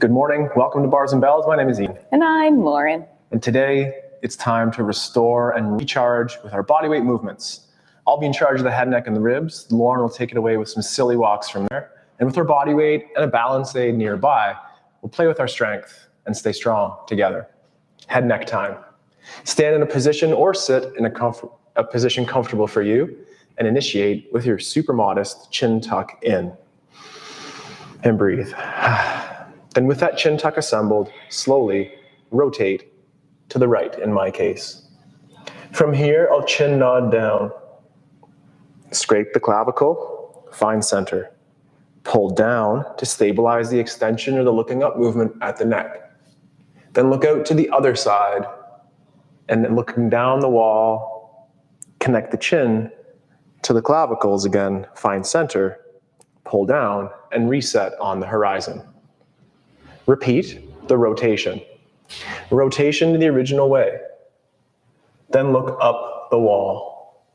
Good morning. Welcome to Bars and Bells. My name is Ian. And I'm Lauren. And today it's time to restore and recharge with our bodyweight movements. I'll be in charge of the head, neck, and the ribs. Lauren will take it away with some silly walks from there. And with our body weight and a balance aid nearby, we'll play with our strength and stay strong together. Head, neck time. Stand in a position or sit in a position comfortable for you and initiate with your super modest chin tuck in. And breathe. Then with that chin tuck assembled, slowly rotate to the right in my case. From here, I'll chin nod down. Scrape the clavicle, find center. Pull down to stabilize the extension or the looking up movement at the neck. Then look out to the other side, and then looking down the wall, connect the chin to the clavicles again, find center, pull down, and reset on the horizon. Repeat the rotation. Rotation to the original way. Then look up the wall.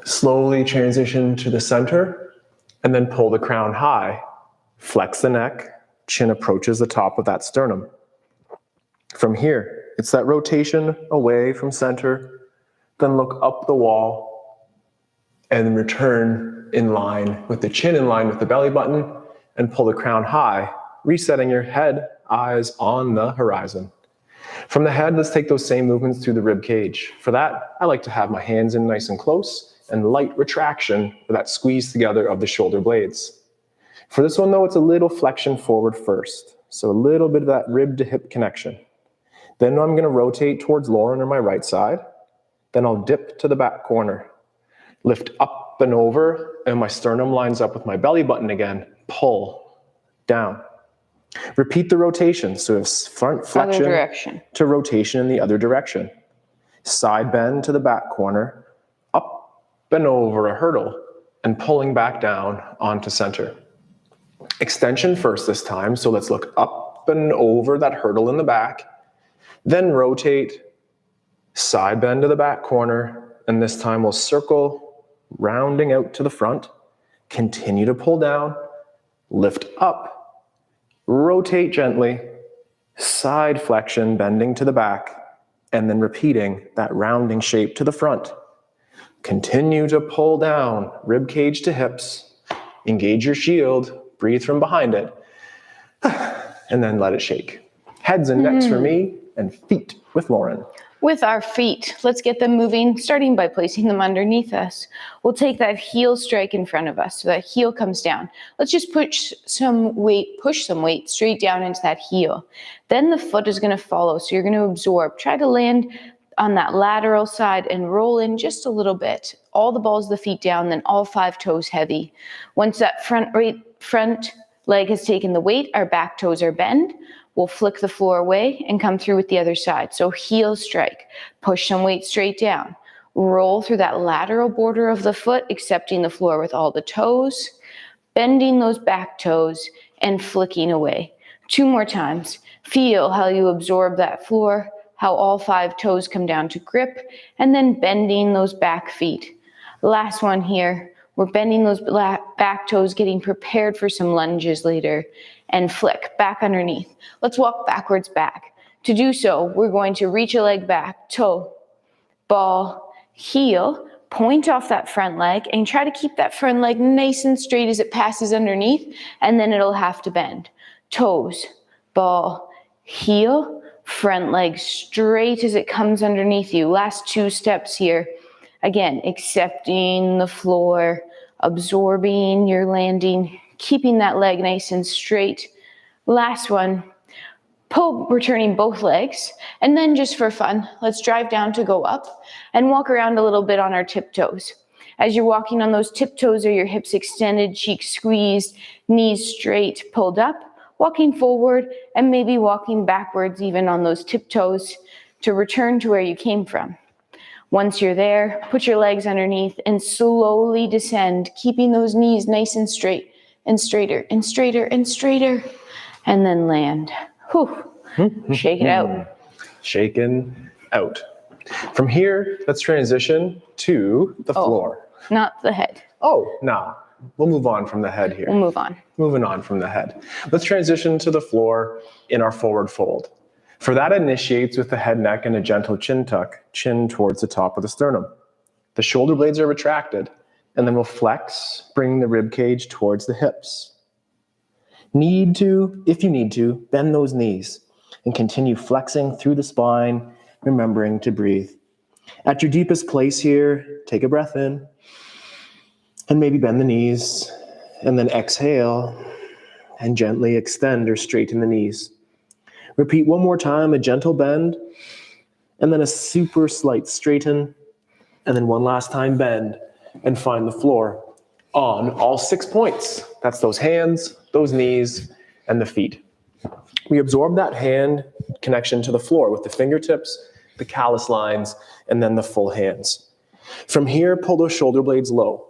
Slowly transition to the center, and then pull the crown high. Flex the neck, chin approaches the top of that sternum. From here, it's that rotation away from center, then look up the wall, and return in line with the chin in line with the belly button, and pull the crown high, resetting your head, eyes on the horizon. From the head, let's take those same movements through the rib cage. For that, I like to have my hands in nice and close and light retraction for that squeeze together of the shoulder blades. For this one though, it's a little flexion forward first. So a little bit of that rib to hip connection. Then I'm gonna rotate towards Lauren on my right side. Then I'll dip to the back corner. Lift up and over, and my sternum lines up with my belly button again. Pull down. Repeat the rotation, so it's front flexion to rotation in the other direction. Side bend to the back corner, up and over a hurdle, and pulling back down onto center. Extension first this time, so let's look up and over that hurdle in the back, then rotate, side bend to the back corner, and this time we'll circle, rounding out to the front, continue to pull down, lift up, rotate gently, side flexion, bending to the back, and then repeating that rounding shape to the front. Continue to pull down, rib cage to hips, engage your shield, breathe from behind it, and then let it shake. Heads and necks for me, and feet with Lauren. With our feet, let's get them moving, starting by placing them underneath us. We'll take that heel strike in front of us, so that heel comes down. Let's just push some weight straight down into that heel. Then the foot is gonna follow, so you're gonna absorb. Try to land on that lateral side and roll in just a little bit. All the balls of the feet down, then all 5 toes heavy. Once that front leg has taken the weight, our back toes are bent. We'll flick the floor away and come through with the other side. So heel strike, push some weight straight down. Roll through that lateral border of the foot, accepting the floor with all the toes, bending those back toes and flicking away. 2 more times. Feel how you absorb that floor, how all 5 toes come down to grip, and then bending those back feet. Last one here. We're bending those back toes, getting prepared for some lunges later, and flick back underneath. Let's walk backwards back. To do so, we're going to reach a leg back, toe, ball, heel, point off that front leg, and try to keep that front leg nice and straight as it passes underneath, and then it'll have to bend. Toes, ball, heel, front leg straight as it comes underneath you. Last 2 steps here. Again, accepting the floor, absorbing your landing, keeping that leg nice and straight. Last one, pull, returning both legs. And then just for fun, let's drive down to go up and walk around a little bit on our tiptoes. As you're walking on those tiptoes, are your hips extended, cheeks squeezed, knees straight, pulled up, walking forward, and maybe walking backwards even on those tiptoes to return to where you came from. Once you're there, put your legs underneath and slowly descend, keeping those knees nice and straight and straighter and straighter and straighter, and then land. Whew. Shake it out. Shaken out. From here, let's transition to the floor. Not the head. Oh, no. We'll move on from the head here. We'll move on. Moving on from the head. Let's transition to the floor in our forward fold. For that, it initiates with the head, neck, and a gentle chin tuck, chin towards the top of the sternum. The shoulder blades are retracted, and then we'll flex, bringing the rib cage towards the hips. If you need to, bend those knees and continue flexing through the spine, remembering to breathe. At your deepest place here, take a breath in, and maybe bend the knees, and then exhale, and gently extend or straighten the knees. Repeat one more time, a gentle bend, and then a super slight straighten, and then one last time bend, and find the floor on all 6 points. That's those hands, those knees, and the feet. We absorb that hand connection to the floor with the fingertips, the callus lines, and then the full hands. From here, pull those shoulder blades low.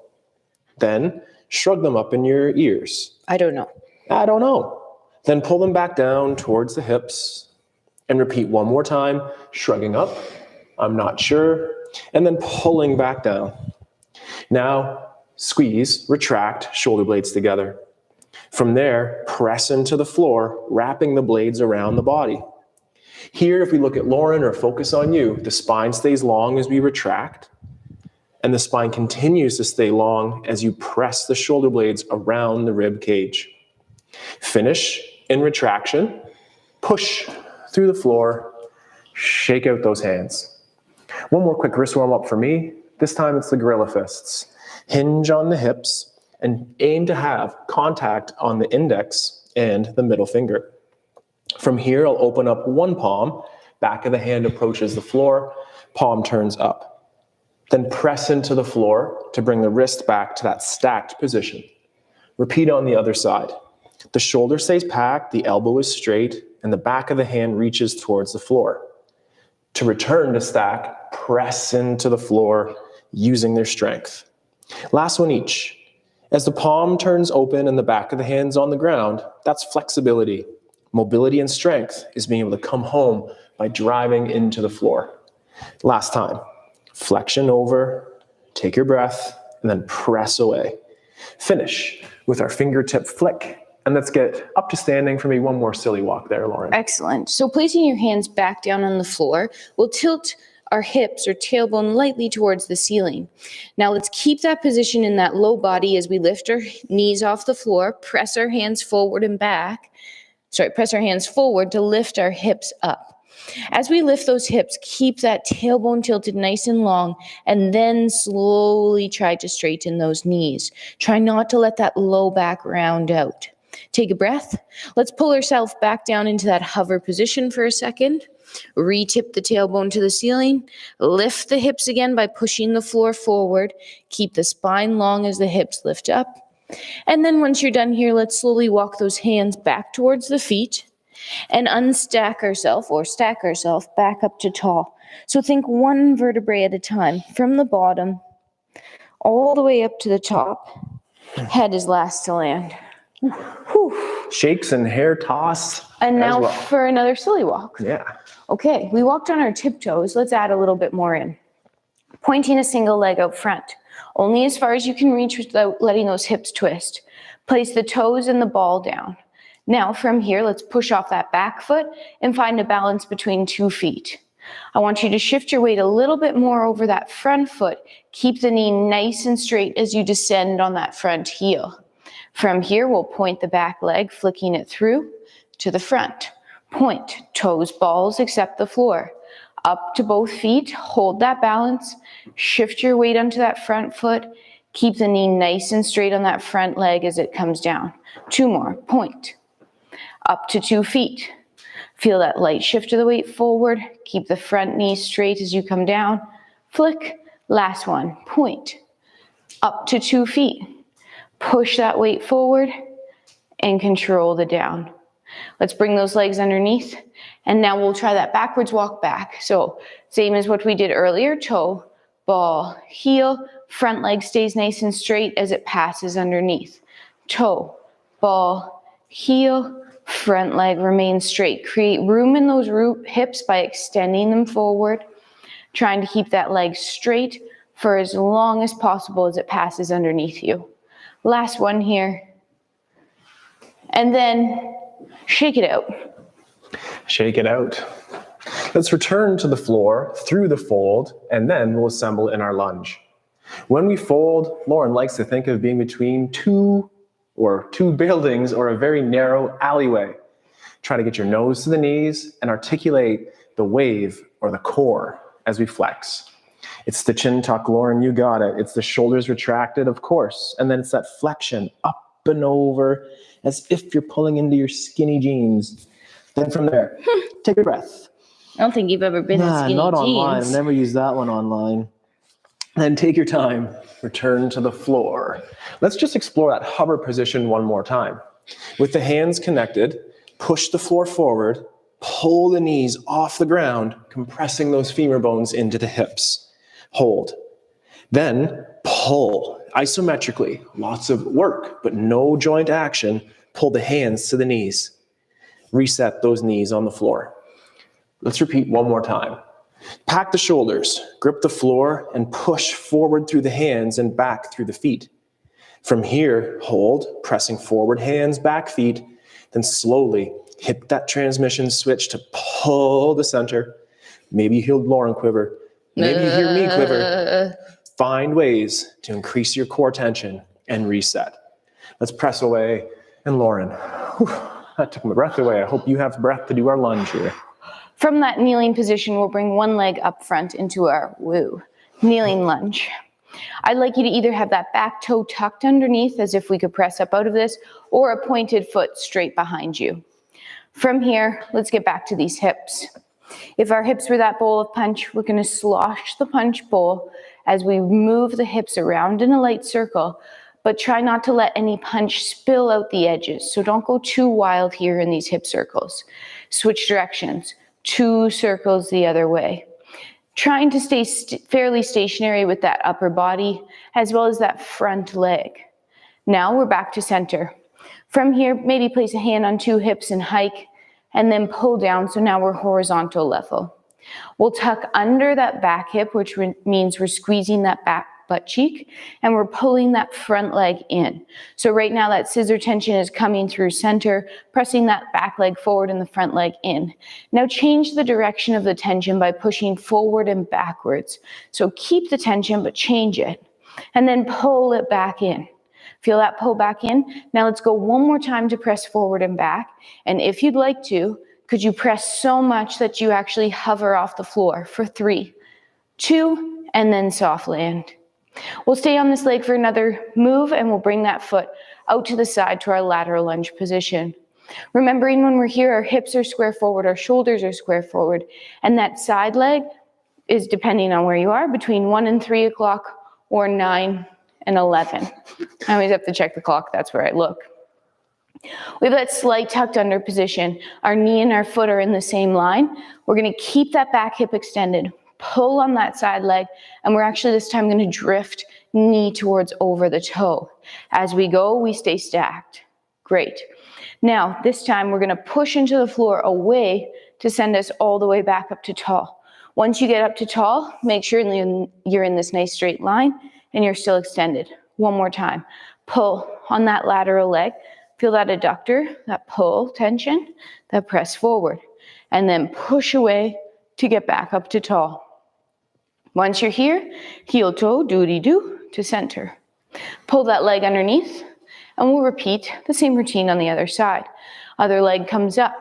Then shrug them up in your ears. I don't know. Then pull them back down towards the hips and repeat one more time, shrugging up, I'm not sure, and then pulling back down. Now, squeeze, retract, shoulder blades together. From there, press into the floor, wrapping the blades around the body. Here, if we look at Lauren or focus on you, the spine stays long as we retract, and the spine continues to stay long as you press the shoulder blades around the rib cage. Finish in retraction, push through the floor, shake out those hands. One more quick wrist warm up for me. This time it's the gorilla fists. Hinge on the hips and aim to have contact on the index and the middle finger. From here, I'll open up one palm, back of the hand approaches the floor, palm turns up. Then press into the floor to bring the wrist back to that stacked position. Repeat on the other side. The shoulder stays packed, the elbow is straight, and the back of the hand reaches towards the floor. To return to stack, press into the floor using their strength. Last one each. As the palm turns open and the back of the hand's on the ground, that's flexibility. Mobility and strength is being able to come home by driving into the floor. Last time. Flexion over, take your breath, and then press away. Finish with our fingertip flick. And let's get up to standing for me. One more silly walk there, Lauren. Excellent. So placing your hands back down on the floor, we'll tilt our hips or tailbone lightly towards the ceiling. Now let's keep that position in that low body as we lift our knees off the floor, press our hands forward and back. Press our hands forward to lift our hips up. As we lift those hips, keep that tailbone tilted nice and long, and then slowly try to straighten those knees. Try not to let that low back round out. Take a breath. Let's pull ourselves back down into that hover position for a second. Re-tip the tailbone to the ceiling. Lift the hips again by pushing the floor forward. Keep the spine long as the hips lift up. And then once you're done here, let's slowly walk those hands back towards the feet and unstack ourselves or stack ourselves back up to tall. So think one vertebrae at a time, from the bottom all the way up to the top. Head is last to land. Whew. Shakes and hair toss. And now for another silly walk. Yeah. Okay, we walked on our tiptoes. Let's add a little bit more in. Pointing a single leg out front, only as far as you can reach without letting those hips twist. Place the toes and the ball down. Now from here, let's push off that back foot and find a balance between 2 feet. I want you to shift your weight a little bit more over that front foot. Keep the knee nice and straight as you descend on that front heel. From here, we'll point the back leg, flicking it through to the front. Point, toes, balls, accept the floor. Up to both feet, hold that balance. Shift your weight onto that front foot. Keep the knee nice and straight on that front leg as it comes down. 2 more, point. Up to 2 feet. Feel that light shift of the weight forward. Keep the front knee straight as you come down. Flick. Last one, point. Up to 2 feet. Push that weight forward and control the down. Let's bring those legs underneath. And now we'll try that backwards walk back. So same as what we did earlier, toe, ball, heel, front leg stays nice and straight as it passes underneath. Toe, ball, heel, front leg remains straight. Create room in those hips by extending them forward, trying to keep that leg straight for as long as possible as it passes underneath you. Last one here. And then shake it out. Shake it out. Let's return to the floor through the fold, and then we'll assemble in our lunge. When we fold, Lauren likes to think of being between two buildings or a very narrow alleyway. Try to get your nose to the knees and articulate the wave or the core as we flex. It's the chin tuck, Lauren, you got it. It's the shoulders retracted, of course. And then it's that flexion up and over as if you're pulling into your skinny jeans. Then from there, take a breath. I don't think you've ever been in skinny not jeans. Online. I've never used that one online. Then take your time. Return to the floor. Let's just explore that hover position one more time. With the hands connected, push the floor forward, pull the knees off the ground, compressing those femur bones into the hips. Hold. Then pull isometrically. Lots of work, but no joint action. Pull the hands to the knees. Reset those knees on the floor. Let's repeat one more time. Pack the shoulders, grip the floor, and push forward through the hands and back through the feet. From here, hold, pressing forward hands, back feet, then slowly hit that transmission switch to pull the center. Maybe you hear Lauren quiver. Maybe you hear me quiver. Find ways to increase your core tension and reset. Let's press away. And Lauren, that took my breath away. I hope you have breath to do our lunge here. From that kneeling position, we'll bring one leg up front into our kneeling lunge. I'd like you to either have that back toe tucked underneath as if we could press up out of this, or a pointed foot straight behind you. From here, let's get back to these hips. If our hips were that bowl of punch, we're going to slosh the punch bowl as we move the hips around in a light circle, but try not to let any punch spill out the edges. So don't go too wild here in these hip circles. Switch directions. 2 circles the other way. Trying to stay fairly stationary with that upper body as well as that front leg. Now we're back to center. From here, maybe place a hand on 2 hips and hike, and then pull down, so now we're horizontal level. We'll tuck under that back hip, which means we're squeezing that back butt cheek, and we're pulling that front leg in. So right now that scissor tension is coming through center, pressing that back leg forward and the front leg in. Now change the direction of the tension by pushing forward and backwards. So keep the tension, but change it. And then pull it back in. Feel that pull back in? Now let's go one more time to press forward and back. And if you'd like to, could you press so much that you actually hover off the floor for 3, 2, and then soft land. We'll stay on this leg for another move, and we'll bring that foot out to the side to our lateral lunge position. Remembering when we're here, our hips are square forward, our shoulders are square forward, and that side leg is, depending on where you are, between 1 and 3 o'clock or 9 and 11. I always have to check the clock, that's where I look. We have that slight tucked under position. Our knee and our foot are in the same line. We're going to keep that back hip extended. Pull on that side leg, and we're actually this time going to drift knee towards over the toe. As we go, we stay stacked. Great. Now, this time we're going to push into the floor away to send us all the way back up to tall. Once you get up to tall, make sure you're in this nice straight line and you're still extended. One more time. Pull on that lateral leg. Feel that adductor, that pull tension, that press forward. And then push away to get back up to tall. Once you're here, heel toe, doody-doo to center. Pull that leg underneath, and we'll repeat the same routine on the other side. Other leg comes up.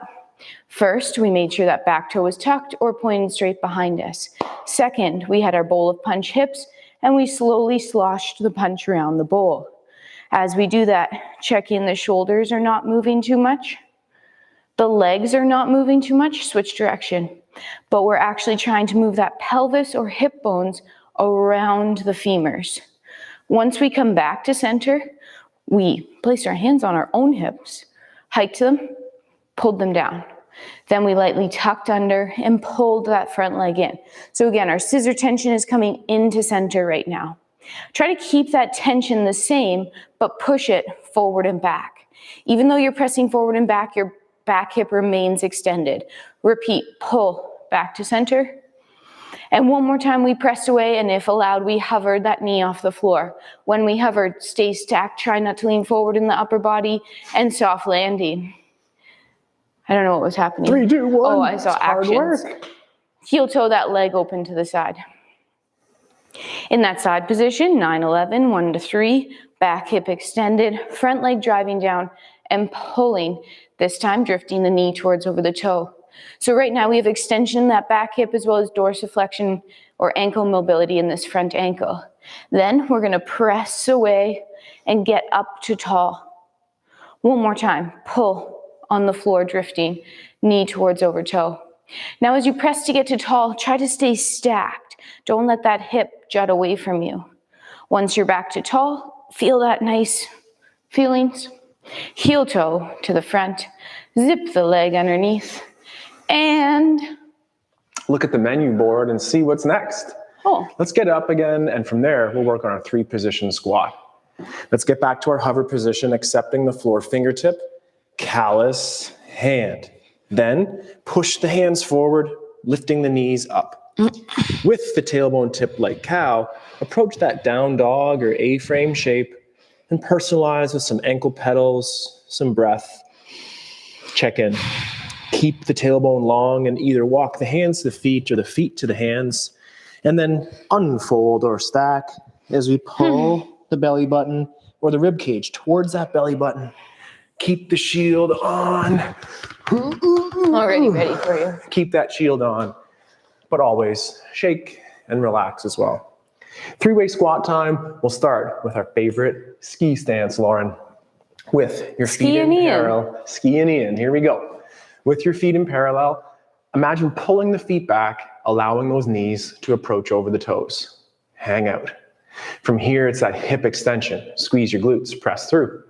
First, we made sure that back toe was tucked or pointed straight behind us. Second, we had our bowl of punch hips, and we slowly sloshed the punch around the bowl. As we do that, check in the shoulders are not moving too much. The legs are not moving too much, switch direction. But we're actually trying to move that pelvis or hip bones around the femurs. Once we come back to center, we place our hands on our own hips, hiked them, pulled them down. Then we lightly tucked under and pulled that front leg in. So again, our scissor tension is coming into center right now. Try to keep that tension the same, but push it forward and back. Even though you're pressing forward and back, your back hip remains extended. Repeat, pull back to center. And one more time, we pressed away, and if allowed, we hovered that knee off the floor. When we hovered, stay stacked, try not to lean forward in the upper body, and soft landing. I don't know what was happening. 3, 2, 1. Oh, I saw it's hard actions. work. Heel toe that leg open to the side. In that side position, 9-11, 1 to 3, back hip extended, front leg driving down and pulling, this time drifting the knee towards over the toe. So right now we have extension in that back hip as well as dorsiflexion or ankle mobility in this front ankle. Then we're gonna press away and get up to tall. One more time, pull on the floor, drifting, knee towards over toe. Now as you press to get to tall, try to stay stacked. Don't let that hip jut away from you. Once you're back to tall, feel that nice feelings. Heel toe to the front, zip the leg underneath, and look at the menu board and see what's next. Let's get up again, and from there, we'll work on our 3-position squat. Let's get back to our hover position, accepting the floor fingertip, callus, hand. Then push the hands forward, lifting the knees up. With the tailbone tip like cow, approach that down dog or A-frame shape and personalize with some ankle pedals, some breath. Check in. Keep the tailbone long and either walk the hands to the feet or the feet to the hands, and then unfold or stack as we pull the belly button or the rib cage towards that belly button. Keep the shield on. already ready for you. Keep that shield on, but always shake and relax as well. 3-way squat time. We'll start with our favorite ski stance, Lauren, with your feet in parallel. Skiing in. Here we go. With your feet in parallel, imagine pulling the feet back, allowing those knees to approach over the toes. Hang out. From here, it's that hip extension. Squeeze your glutes, press through.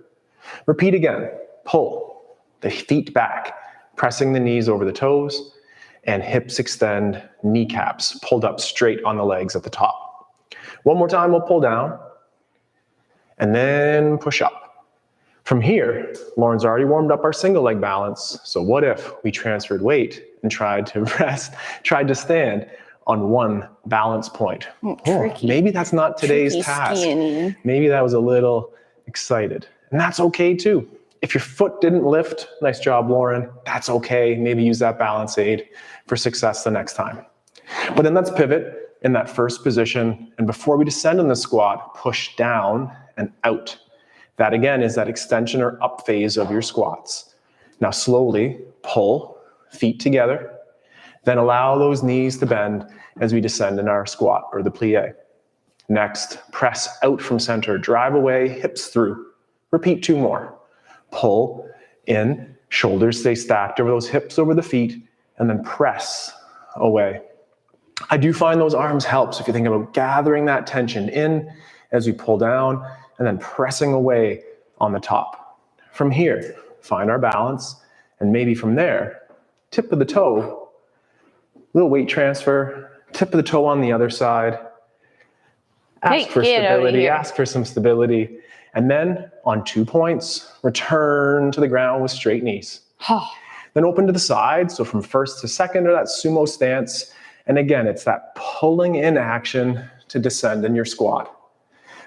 Repeat again. Pull the feet back, pressing the knees over the toes, and hips extend, kneecaps pulled up straight on the legs at the top. One more time, we'll pull down, and then push up. From here, Lauren's already warmed up our single leg balance, so what if we transferred weight and tried to stand on one balance point? Maybe that's not today's task. Maybe that was a little excited, and that's okay too. If your foot didn't lift, nice job, Lauren, that's okay. Maybe use that balance aid for success the next time. But then let's pivot in that first position, and before we descend in the squat, push down and out. That again is that extension or up phase of your squats. Now slowly pull, feet together, then allow those knees to bend as we descend in our squat or the plie. Next, press out from center, drive away, hips through. Repeat 2 more. Pull in, shoulders stay stacked over those hips, over the feet, and then press away. I do find those arms helps if you think about gathering that tension in as we pull down and then pressing away on the top. From here, find our balance, and maybe from there, tip of the toe, little weight transfer, tip of the toe on the other side. Ask for stability, ask for some stability. And then on 2 points, return to the ground with straight knees. Then open to the side, so from first to second, or that sumo stance. And again, it's that pulling in action to descend in your squat.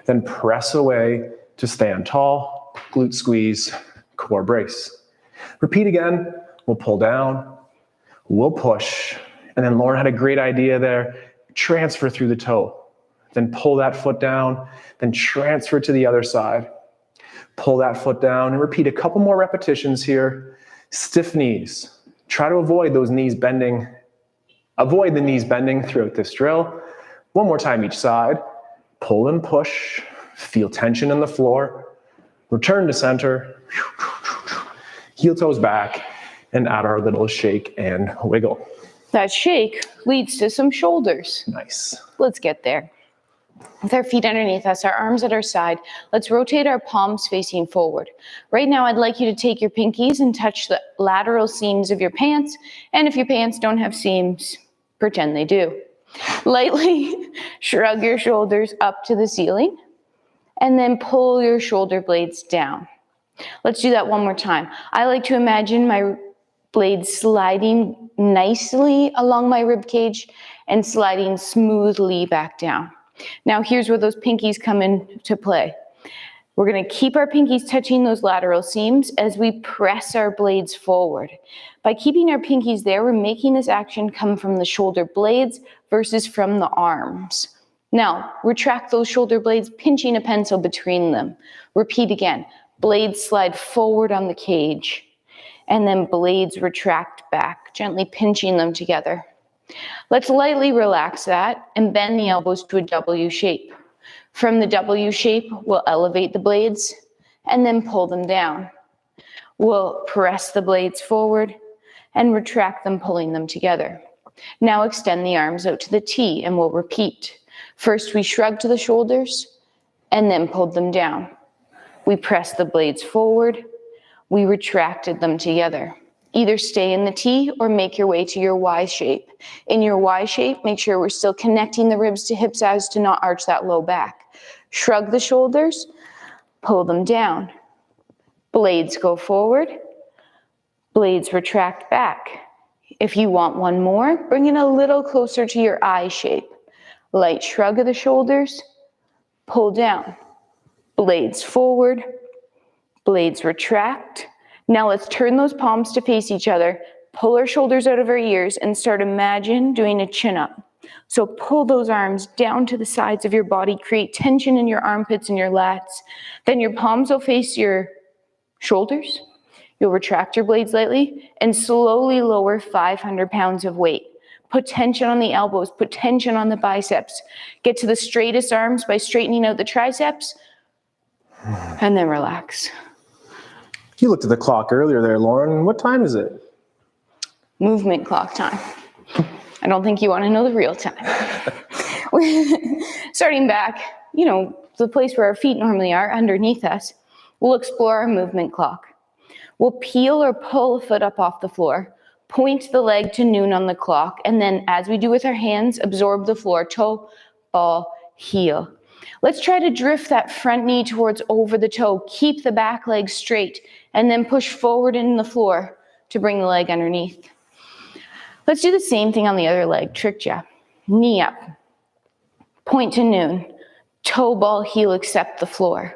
Then press away to stand tall, glute squeeze, core brace. Repeat again, we'll pull down, we'll push, and then Lauren had a great idea there, transfer through the toe. Then pull that foot down, then transfer to the other side. Pull that foot down and repeat a couple more repetitions here. Stiff knees. Try to avoid those knees bending. Avoid the knees bending throughout this drill. One more time each side. Pull and push. Feel tension in the floor. Return to center. Heel toes back and add our little shake and wiggle. That shake leads to some shoulders. Nice. Let's get there. With our feet underneath us, our arms at our side, let's rotate our palms facing forward. Right now, I'd like you to take your pinkies and touch the lateral seams of your pants. And if your pants don't have seams, pretend they do. Lightly shrug your shoulders up to the ceiling and then pull your shoulder blades down. Let's do that one more time. I like to imagine my Blades sliding nicely along my rib cage and sliding smoothly back down. Now here's where those pinkies come into play. We're going to keep our pinkies touching those lateral seams as we press our blades forward. By keeping our pinkies there, we're making this action come from the shoulder blades versus from the arms. Now, retract those shoulder blades, pinching a pencil between them. Repeat again. Blades slide forward on the cage, and then blades retract back, gently pinching them together. Let's lightly relax that and bend the elbows to a W shape. From the W shape, we'll elevate the blades and then pull them down. We'll press the blades forward and retract them, pulling them together. Now extend the arms out to the T and we'll repeat. First, we shrugged to the shoulders and then pulled them down. We pressed the blades forward. We retracted them together. Either stay in the T or make your way to your Y shape. In your Y shape, make sure we're still connecting the ribs to hips as to not arch that low back. Shrug the shoulders, pull them down. Blades go forward, blades retract back. If you want one more, bring it a little closer to your I shape. Light shrug of the shoulders, pull down. Blades forward, blades retract. Now let's turn those palms to face each other, pull our shoulders out of our ears, and start imagine doing a chin-up. So pull those arms down to the sides of your body, create tension in your armpits and your lats. Then your palms will face your shoulders. You'll retract your blades lightly and slowly lower 500 pounds of weight. Put tension on the elbows, put tension on the biceps. Get to the straightest arms by straightening out the triceps, and then relax. You looked at the clock earlier there, Lauren. What time is it? Movement clock time. I don't think you want to know the real time. Starting back, the place where our feet normally are, underneath us, we'll explore our movement clock. We'll peel or pull a foot up off the floor, point the leg to noon on the clock, and then, as we do with our hands, absorb the floor, toe, ball, heel. Let's try to drift that front knee towards over the toe. Keep the back leg straight, and then push forward in the floor to bring the leg underneath. Let's do the same thing on the other leg. Tricked ya. Knee up. Point to noon. Toe, ball, heel, accept the floor.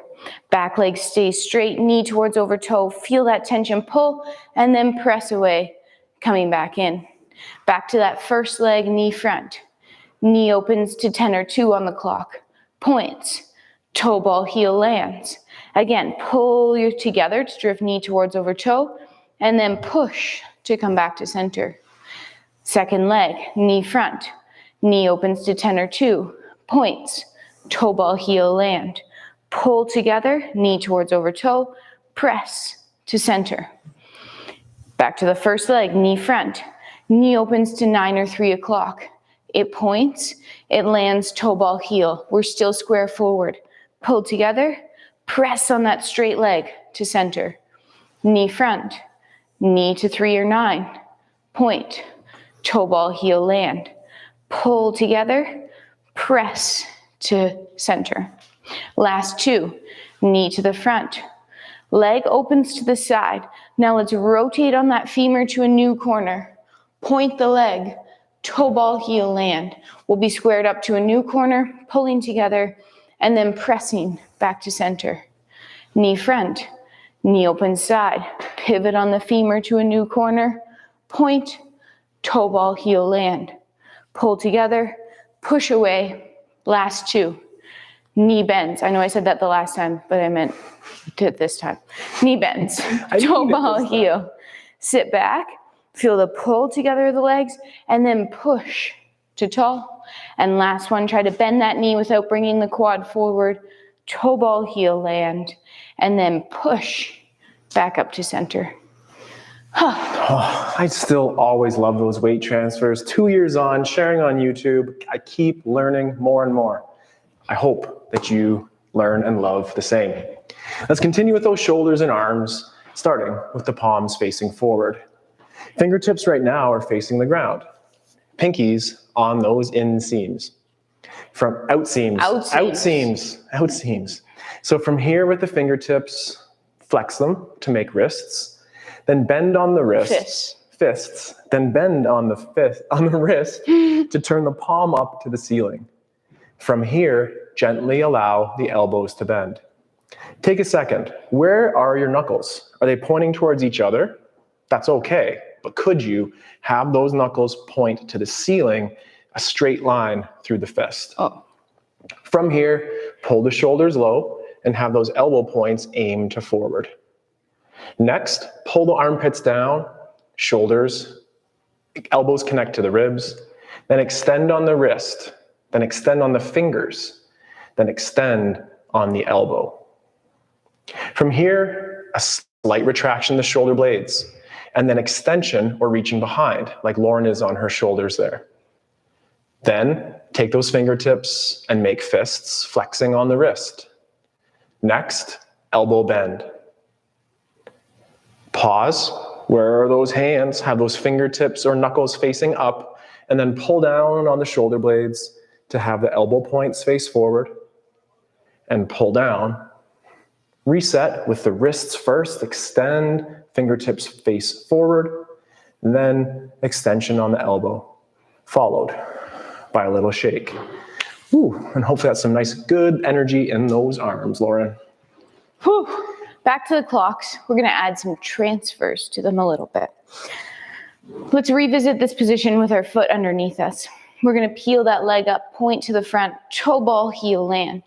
Back leg stays straight, knee towards over toe. Feel that tension, pull, and then press away, coming back in. Back to that first leg, knee front. Knee opens to 10 or 2 on the clock. Points. Toe, ball, heel lands. Again, pull you together to drift knee towards over toe, and then push to come back to center. Second leg, knee front. Knee opens to 10 or 2. Points. Toe, ball, heel, land. Pull together, knee towards over toe. Press to center. Back to the first leg, knee front. Knee opens to 9 or 3 o'clock. It points, it lands, toe, ball, heel. We're still square forward. Pull together, press on that straight leg to center. Knee front. Knee to 3 or 9. Point. Toe, ball, heel, land. Pull together, press to center. Last 2, knee to the front. Leg opens to the side. Now let's rotate on that femur to a new corner. Point the leg, toe, ball, heel, land. We'll be squared up to a new corner, pulling together, and then pressing back to center. Knee front, knee open side. Pivot on the femur to a new corner. Point, toe, ball, heel, land. Pull together, push away. Last 2. Knee bends. I know I said that the last time, but I meant it this time. Knee bends. Toe, ball, heel. Sit back. Feel the pull together of the legs, and then push to tall. And last one, try to bend that knee without bringing the quad forward. Toe, ball, heel, land. And then push back up to center. I still always love those weight transfers. 2 years on, sharing on YouTube, I keep learning more and more. I hope that you learn and love the same. Let's continue with those shoulders and arms, starting with the palms facing forward. Fingertips right now are facing the ground. Pinkies on those inseams. From outseams. So from here with the fingertips, flex them to make wrists. Then bend on the wrists. fists, then bend on the wrist to turn the palm up to the ceiling. From here, gently allow the elbows to bend. Take a second. Where are your knuckles? Are they pointing towards each other? That's okay, but could you have those knuckles point to the ceiling, a straight line through the fist? Oh. From here, pull the shoulders low and have those elbow points aim to forward. Next, pull the armpits down, shoulders, elbows connect to the ribs, then extend on the wrist, then extend on the fingers, then extend on the elbow. From here, a slight retraction of the shoulder blades, and then extension or reaching behind, like Lauren is on her shoulders there. Then take those fingertips and make fists, flexing on the wrist. Next, elbow bend. Pause. Where are those hands? Have those fingertips or knuckles facing up, and then pull down on the shoulder blades to have the elbow points face forward, and pull down. Reset with the wrists first, extend, fingertips face forward, and then extension on the elbow, followed by a little shake. Ooh, and hopefully that's some nice good energy in those arms, Lauren. Whew. Back to the clocks. We're going to add some transfers to them a little bit. Let's revisit this position with our foot underneath us. We're going to peel that leg up, point to the front, toe ball, heel land.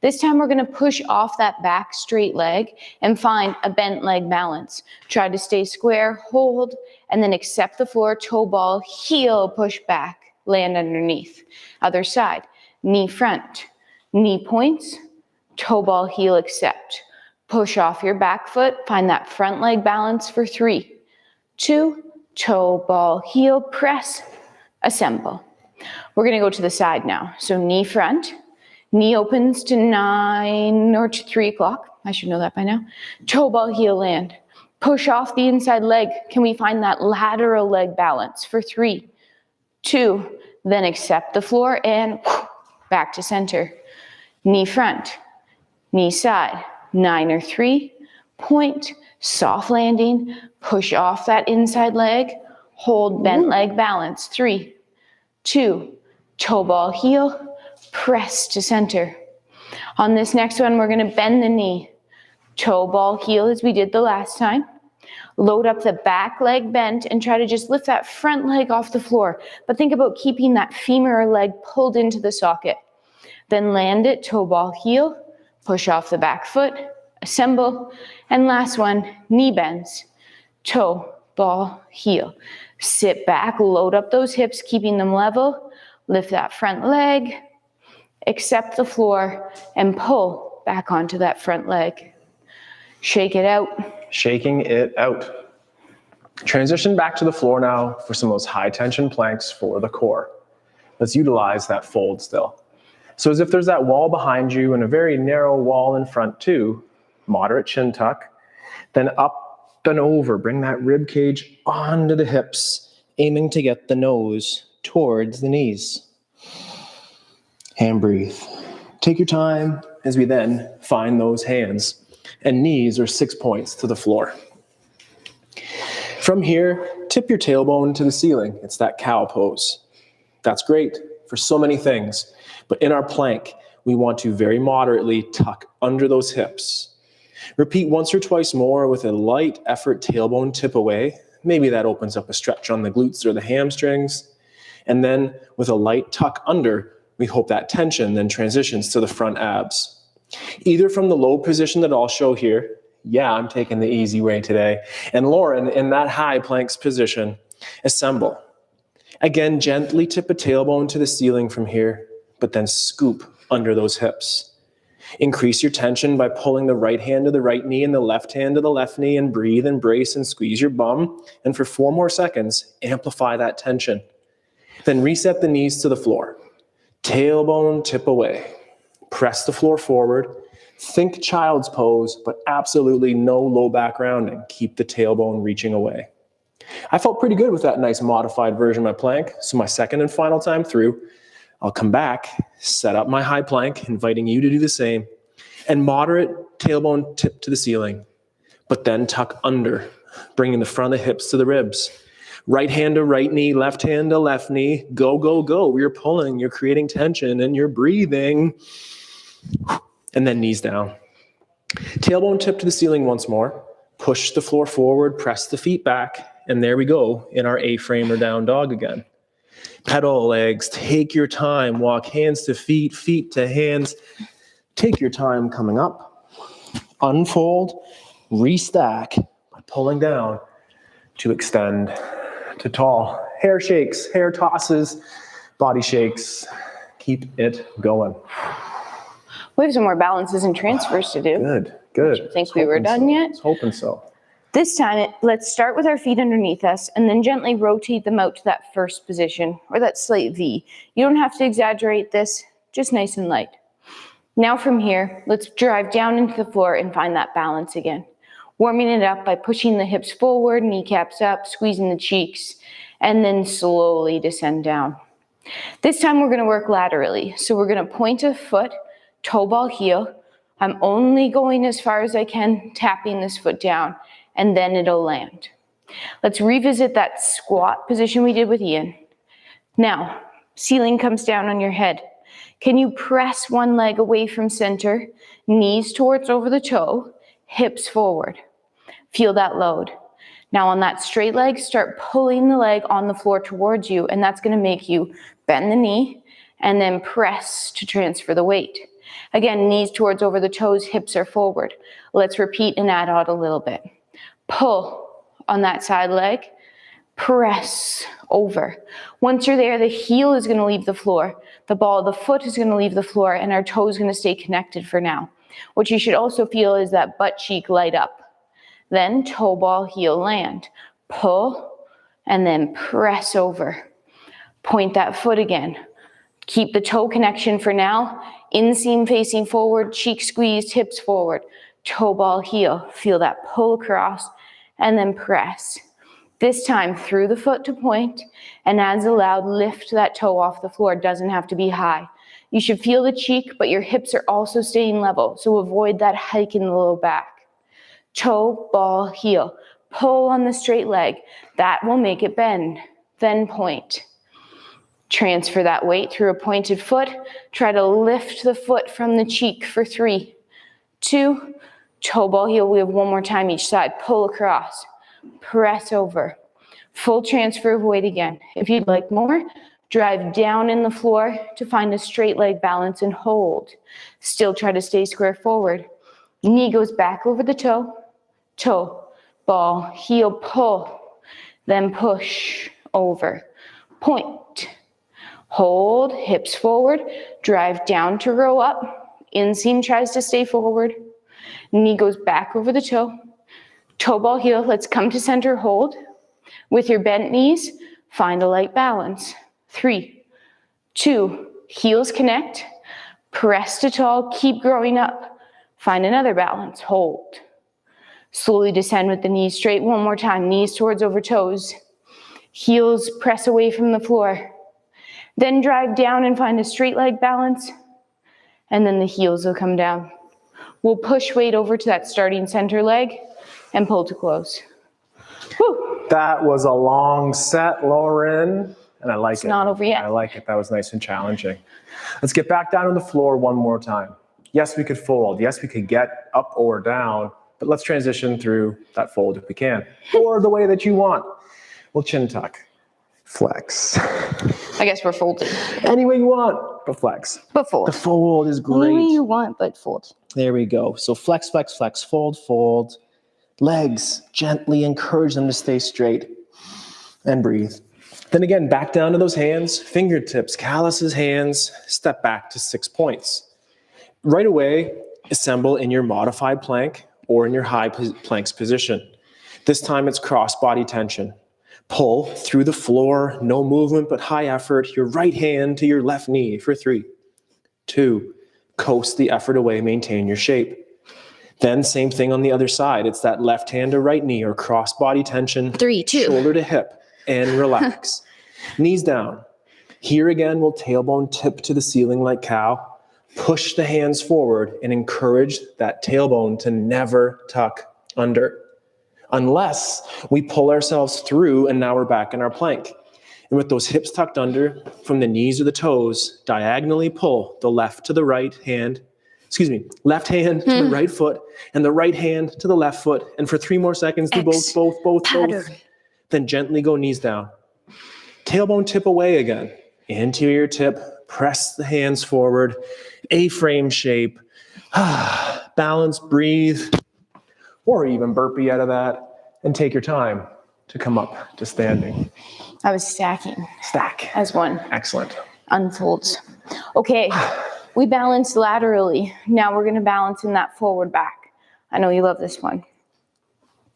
This time we're going to push off that back straight leg and find a bent leg balance. Try to stay square, hold, and then accept the floor, toe ball, heel, push back, land underneath. Other side, knee front, knee points, toe ball, heel, accept. Push off your back foot, find that front leg balance for 3, 2, toe ball, heel, press, assemble. We're going to go to the side now. So knee front, knee opens to 9 or to 3 o'clock. I should know that by now. Toe ball, heel, land. Push off the inside leg. Can we find that lateral leg balance for 3, 2, then accept the floor and back to center. Knee front, knee side, 9 or 3, point, soft landing, push off that inside leg, hold bent leg balance, 3, 2, toe ball, heel, press to center. On this next one, we're going to bend the knee, toe ball, heel as we did the last time. Load up the back leg bent and try to just lift that front leg off the floor. But think about keeping that femur or leg pulled into the socket. Then land it, toe ball, heel, push off the back foot, assemble. And last one, knee bends, toe, ball, heel. Sit back, load up those hips, keeping them level. Lift that front leg, accept the floor, and pull back onto that front leg. Shake it out. Shaking it out. Transition back to the floor now for some of those high tension planks for the core. Let's utilize that fold still. So as if there's that wall behind you and a very narrow wall in front too, moderate chin tuck, then up and over, bring that rib cage onto the hips, aiming to get the nose towards the knees. And breathe. Take your time as we then find those hands and knees are 6 points to the floor. From here, tip your tailbone to the ceiling. It's that cow pose. That's great for so many things, but in our plank, we want to very moderately tuck under those hips. Repeat once or twice more with a light effort tailbone tip away. Maybe that opens up a stretch on the glutes or the hamstrings. And then with a light tuck under, we hope that tension then transitions to the front abs. Either from the low position that I'll show here, yeah, I'm taking the easy way today, and Lauren in that high planks position, assemble. Again, gently tip a tailbone to the ceiling from here, but then scoop under those hips. Increase your tension by pulling the right hand to the right knee and the left hand to the left knee, and breathe and brace and squeeze your bum. And for 4 more seconds, amplify that tension. Then reset the knees to the floor. Tailbone tip away. Press the floor forward. Think child's pose, but absolutely no low back rounding. Keep the tailbone reaching away. I felt pretty good with that nice modified version of my plank. So my second and final time through, I'll come back, set up my high plank, inviting you to do the same, and moderate tailbone tip to the ceiling, but then tuck under, bringing the front of the hips to the ribs. Right hand to right knee, left hand to left knee. Go, go, go. You're pulling, you're creating tension, and you're breathing. And then knees down. Tailbone tip to the ceiling once more. Push the floor forward, press the feet back, and there we go in our A-frame or down dog again. Pedal legs, take your time. Walk hands to feet, feet to hands. Take your time coming up. Unfold, restack by pulling down to extend to tall. Hair shakes, hair tosses, body shakes. Keep it going. We have some more balances and transfers to do. Good, good. Do you think we were done yet? I was hoping so. This time, let's start with our feet underneath us and then gently rotate them out to that first position or that slight V. You don't have to exaggerate this, just nice and light. Now from here, let's drive down into the floor and find that balance again. Warming it up by pushing the hips forward, kneecaps up, squeezing the cheeks, and then slowly descend down. This time we're gonna work laterally. So we're gonna point a foot, toe ball heel. I'm only going as far as I can, tapping this foot down, and then it'll land. Let's revisit that squat position we did with Ian. Now, ceiling comes down on your head. Can you press one leg away from center, knees towards over the toe, hips forward? Feel that load. Now on that straight leg, start pulling the leg on the floor towards you, and that's gonna make you bend the knee and then press to transfer the weight. Again, knees towards over the toes, hips are forward. Let's repeat and add out a little bit. Pull on that side leg, press over. Once you're there, the heel is gonna leave the floor. The ball of the foot is gonna leave the floor, and our toe is gonna stay connected for now. What you should also feel is that butt cheek light up. Then toe ball, heel land. Pull, and then press over. Point that foot again. Keep the toe connection for now. Inseam facing forward, cheek squeezed, hips forward. Toe ball, heel. Feel that pull across, and then press. This time through the foot to point, and as allowed, lift that toe off the floor. It doesn't have to be high. You should feel the cheek, but your hips are also staying level, so avoid that hike in the low back. Toe, ball, heel. Pull on the straight leg. That will make it bend. Then point. Transfer that weight through a pointed foot. Try to lift the foot from the cheek for 3, 2, toe ball, heel. We have one more time each side. Pull across. Press over. Full transfer of weight again. If you'd like more, drive down in the floor to find a straight leg balance and hold. Still try to stay square forward. Knee goes back over the toe. Toe, ball, heel, pull. Then push over. Point. Hold, hips forward. Drive down to row up. Inseam tries to stay forward. Knee goes back over the toe. Toe ball, heel. Let's come to center, hold. With your bent knees, find a light balance. 3, 2, heels connect. Press to tall, keep growing up. Find another balance, hold. Slowly descend with the knees straight. One more time, knees towards over toes. Heels press away from the floor. Then drive down and find a straight leg balance. And then the heels will come down. We'll push weight over to that starting center leg and pull to close. Whew. That was a long set, Lauren, and I like it. It's not over yet. I like it. That was nice and challenging. Let's get back down on the floor one more time. Yes, we could fold. Yes, we could get up or down, but let's transition through that fold if we can, or the way that you want. We'll chin tuck, flex. I guess we're folding. Any way you want, but flex. But fold. The fold is great. Any way you want, but fold. There we go. So flex, flex, flex, fold, fold. Legs, gently encourage them to stay straight and breathe. Then again, back down to those hands, fingertips, calluses, hands, step back to 6 points. Right away, assemble in your modified plank or in your high planks position. This time it's cross body tension. Pull through the floor, no movement but high effort, your right hand to your left knee for 3, 2, coast the effort away, maintain your shape. Then same thing on the other side. It's that left hand to right knee or cross body tension. 3, 2. Shoulder to hip and relax. Knees down. Here again, we'll tailbone tip to the ceiling like cow. Push the hands forward and encourage that tailbone to never tuck under. unless we pull ourselves through and now we're back in our plank. And with those hips tucked under, from the knees to the toes, diagonally pull the left hand to the right foot, and the right hand to the left foot. And for 3 more seconds, do both. Then gently go knees down. Tailbone tip away again. Anterior tip, press the hands forward, A-frame shape. Balance, breathe, or even burpee out of that, and take your time to come up to standing. I was stacking. Stack. As one. Excellent. Unfolds. Okay, we balanced laterally. Now we're going to balance in that forward back. I know you love this one.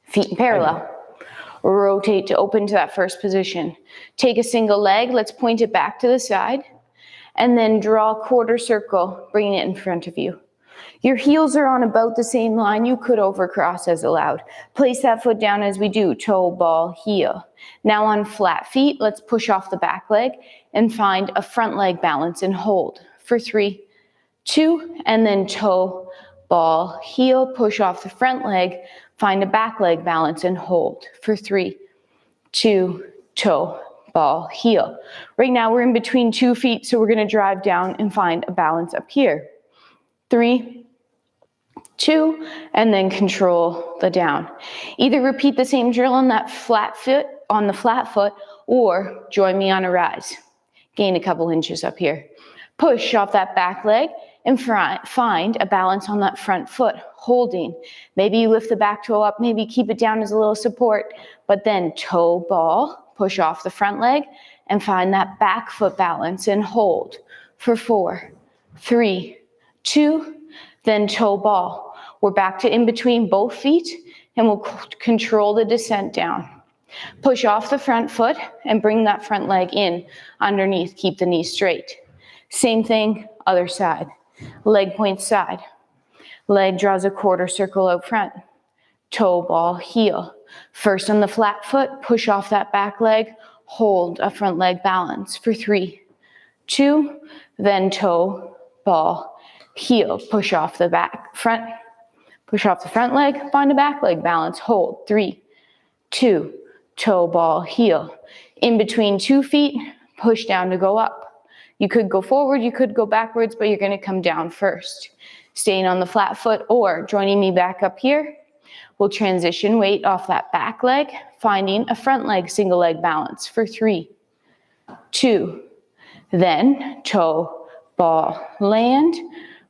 Feet in parallel. Rotate to open to that first position. Take a single leg. Let's point it back to the side. And then draw a quarter circle, bringing it in front of you. Your heels are on about the same line. You could overcross as allowed. Place that foot down as we do. Toe, ball, heel. Now on flat feet, let's push off the back leg and find a front leg balance and hold for 3, 2, and then toe, ball, heel. Push off the front leg. Find a back leg balance and hold for 3, 2, toe, ball, heel. Right now we're in between 2 feet, so we're going to drive down and find a balance up here. 3, 2, and then control the down. Either repeat the same drill on that flat foot, or join me on a rise. Gain a couple inches up here. Push off that back leg and find a balance on that front foot, holding. Maybe you lift the back toe up, maybe keep it down as a little support, but then toe, ball, push off the front leg and find that back foot balance and hold for 4, 3, 2, then toe, ball. We're back to in between both feet and we'll control the descent down. Push off the front foot and bring that front leg in underneath. Keep the knees straight. Same thing, other side. Leg points side. Leg draws a quarter circle out front. Toe, ball, heel. First on the flat foot, push off that back leg. Hold a front leg balance for 3, 2, then toe, ball, heel. Push off the front leg, find a back leg balance, hold, 3, 2, toe, ball, heel. In between 2 feet, push down to go up. You could go forward, you could go backwards, but you're going to come down first. Staying on the flat foot or joining me back up here, we'll transition weight off that back leg, finding a front leg, single leg balance for 3, 2, then toe, ball, land,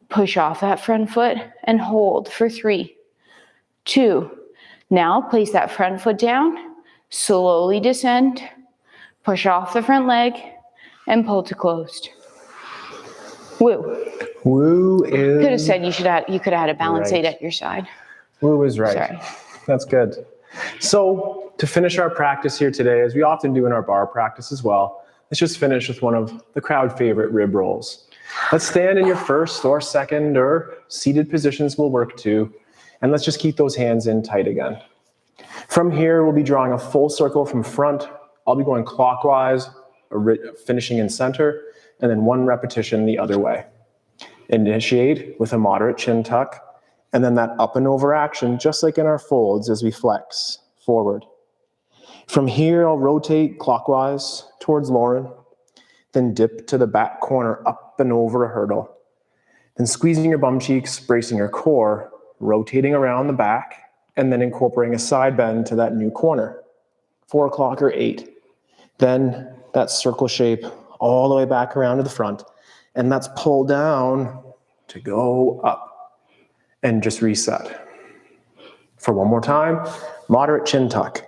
push off that front foot and hold for 3, 2. Now place that front foot down, slowly descend, push off the front leg and pull to closed. Woo. Woo is... Could have said you could have had a balance aid at your side. Woo is right. Sorry. That's good. So to finish our practice here today, as we often do in our bar practice as well, let's just finish with one of the crowd favorite rib rolls. Let's stand in your first or second or seated positions will work too. And let's just keep those hands in tight again. From here, we'll be drawing a full circle from front. I'll be going clockwise, finishing in center, and then 1 repetition the other way. Initiate with a moderate chin tuck, and then that up and over action, just like in our folds as we flex forward. From here, I'll rotate clockwise towards Lauren, then dip to the back corner up and over a hurdle. Then squeezing your bum cheeks, bracing your core, rotating around the back, and then incorporating a side bend to that new corner. 4 o'clock or 8. Then that circle shape all the way back around to the front. And that's pull down to go up and just reset. For one more time, moderate chin tuck,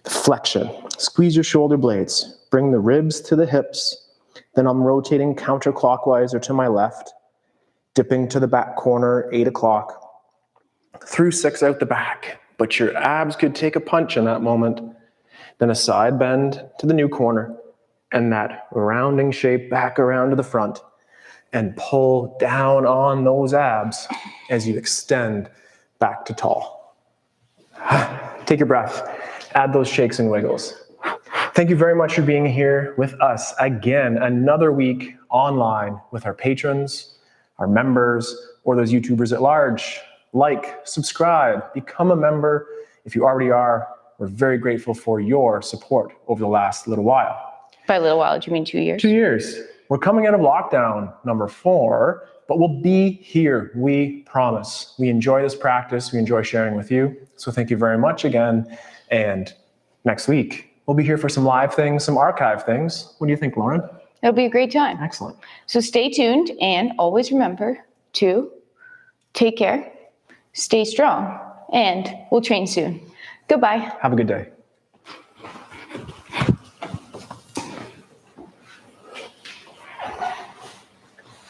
flexion, squeeze your shoulder blades, bring the ribs to the hips. Then I'm rotating counterclockwise or to my left, dipping to the back corner, 8 o'clock, through 6 out the back, but your abs could take a punch in that moment. Then a side bend to the new corner, and that rounding shape back around to the front, and pull down on those abs as you extend back to tall. Take your breath, add those shakes and wiggles. Thank you very much for being here with us again, another week online with our patrons, our members, or those YouTubers at large. Like, subscribe, become a member, If you already are, we're very grateful for your support over the last little while. By a little while, do you mean 2 years? 2 years. We're coming out of lockdown number 4, but we'll be here. We promise. We enjoy this practice. We enjoy sharing with you. So thank you very much again. And next week, we'll be here for some live things, some archive things. What do you think, Lauren? It'll be a great time. Excellent. So stay tuned and always remember to take care, stay strong, and we'll train soon. Goodbye. Have a good day.